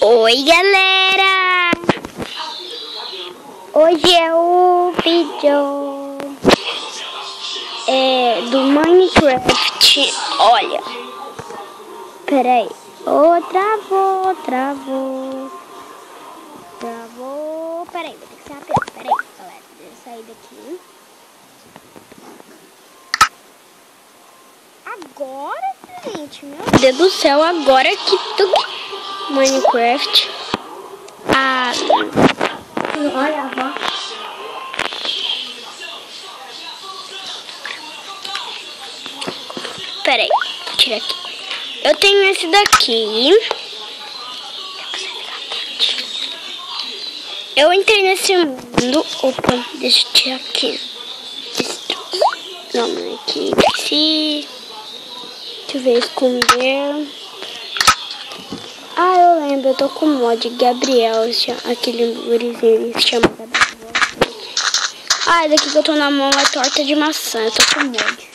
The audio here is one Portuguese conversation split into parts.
Oi, galera! Hoje é o vídeo do Minecraft. Olha, peraí. Travou. Peraí, vou ter que ser rápido. Peraí, galera. Deixa eu sair daqui. Agora, gente, meu Deus do céu, agora que tu... Minecraft. Olha, ó. Peraí, tira aqui. Eu tenho esse daqui. Eu entrei nesse mundo. Opa, deixa eu tirar aqui. Não, aqui. Deixa eu ver, esconder. Eu lembro, eu tô com o mod Gabriel, aquele gurizinho se chama Gabriel. Daqui que eu tô na mão é torta de maçã, eu tô com o mod.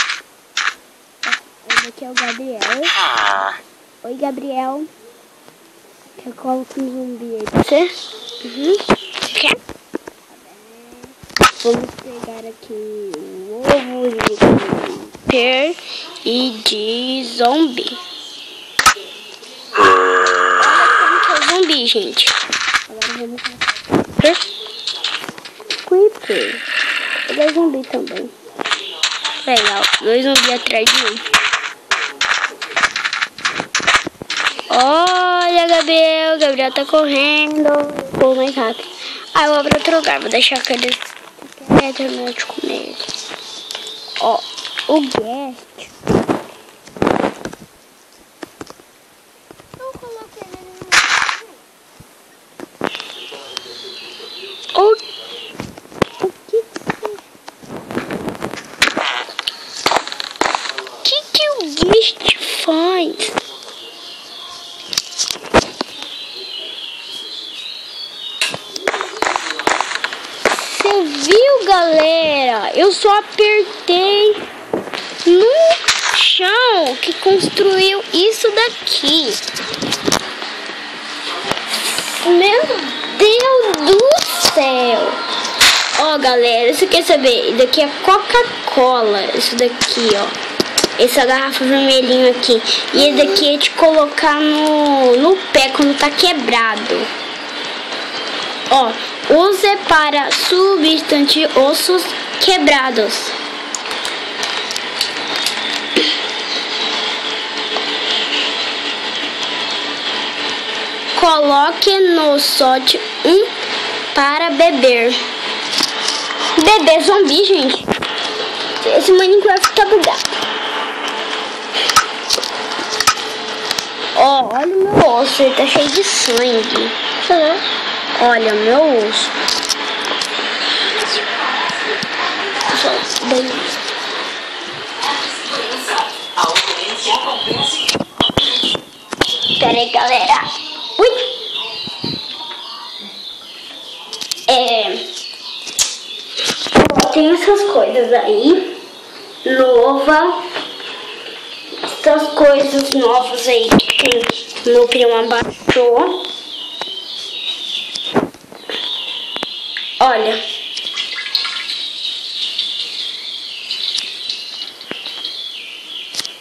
Esse daqui é o Gabriel. Oi, Gabriel. Eu coloco um zumbi aí pra você. Quer? Vamos pegar aqui o ovo de creeper e de zumbi. Zumbi, gente. Agora vamos creeper. Ele é zumbi também. Legal, 2 zumbis atrás de mim. Olha, Gabriel tá correndo. Vou mais rápido. Eu vou pra outro lugar. Vou deixar aqueles que terminar de comer. O guest. Faz. Você viu, galera? Eu só apertei no chão que construiu isso daqui. Meu Deus do céu. Galera, você quer saber? Isso daqui é Coca-Cola. Isso daqui, essa garrafa vermelhinha aqui. E esse daqui é de colocar no pé quando tá quebrado. Use para substituir ossos quebrados. Coloque no sorte para beber. Beber zumbi, gente. Esse Minecraft tá bugado. Olha o meu osso, ele tá cheio de sangue. Olha o meu osso. Pera aí, galera. Tem essas coisas aí. Essas coisas novas aí que meu primo abaixou. Olha.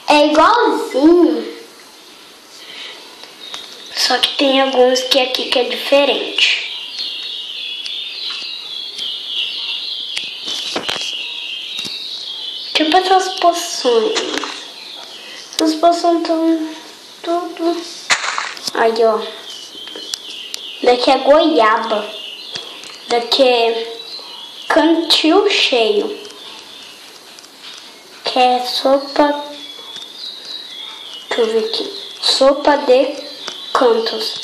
É igualzinho. Só que tem alguns que aqui que é diferente. Tipo essas poções. Essas poções estão tudo. Aí, Daqui é goiaba. Daqui é cantil cheio. Que é sopa. Deixa eu ver aqui. Sopa de cantos.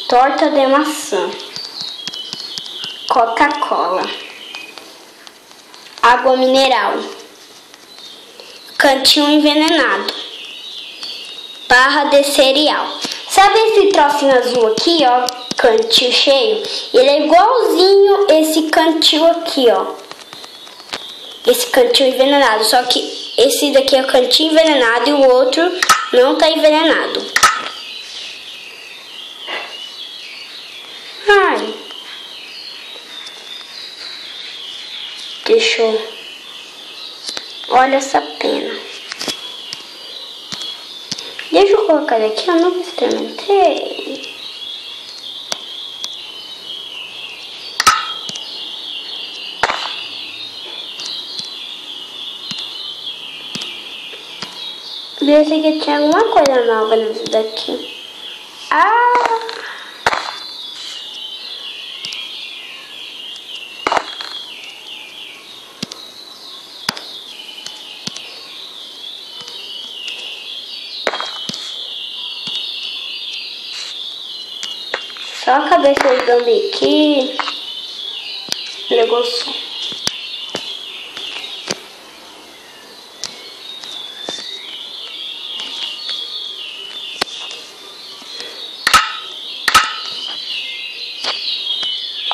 Torta de maçã. Coca-Cola. Água mineral. Cantinho envenenado. Barra de cereal. Sabe esse trocinho azul aqui, Cantil cheio? Ele é igualzinho esse cantil aqui, Esse cantil envenenado. Só que esse daqui é o cantil envenenado e o outro não tá envenenado. Deixa eu... Olha essa pena. Deixa eu colocar aqui, eu não experimentei. Pensei que tinha alguma coisa nova nisso daqui. Ah! Só a cabeça do zumbi aqui. Negócio.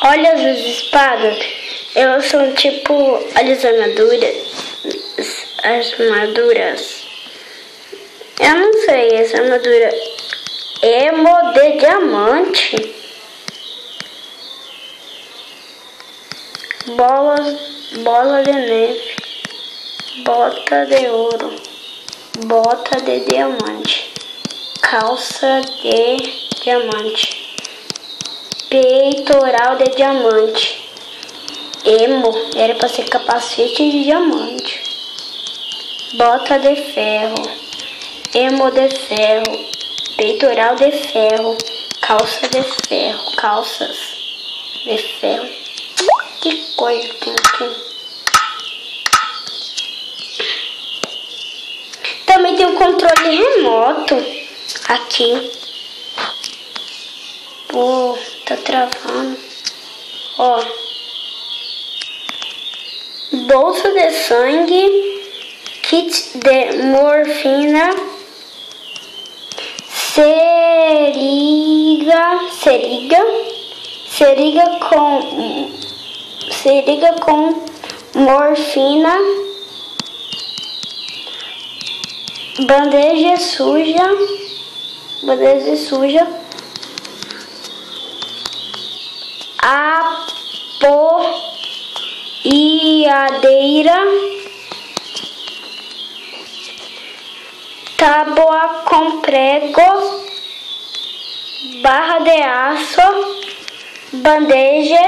Olha as espadas. Elas são tipo as armaduras. As armaduras. Eu não sei, essa armadura emo de diamante. Bola de neve. Bota de ouro. Bota de diamante. Calça de diamante. Peitoral de diamante. Emo. Era pra ser capacete de diamante. Bota de ferro. Emo de ferro. Peitoral de ferro. Calça de ferro. Calças de ferro. Que coisa tem aqui. Também tem um controle remoto aqui. Pô, tá travando. Ó. Bolsa de sangue. Kit de morfina. Seringa com morfina. Bandeja suja. Apoiadeira. Tábua com prego. Barra de aço. Bandeja.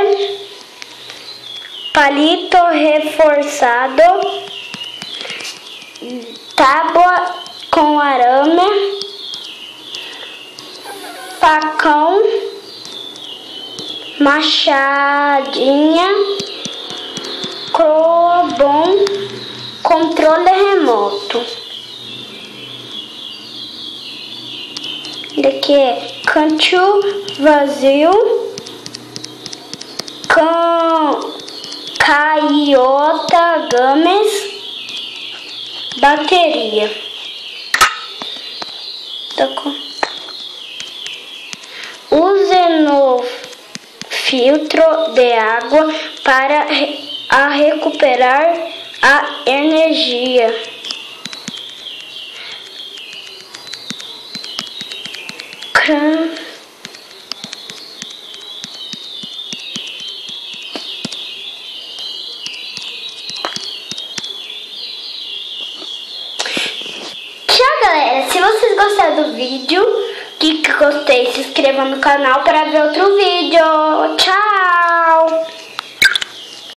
Palito reforçado. Tábua com arame. Facão. Machadinha. Crobom. Controle remoto. Daqui é cantil vazio. Caiota games. Bateria. Use no filtro de água para recuperar a energia. Tchau, galera. Se vocês gostaram do vídeo, clique em gostei, se inscreva no canal para ver outro vídeo. Tchau.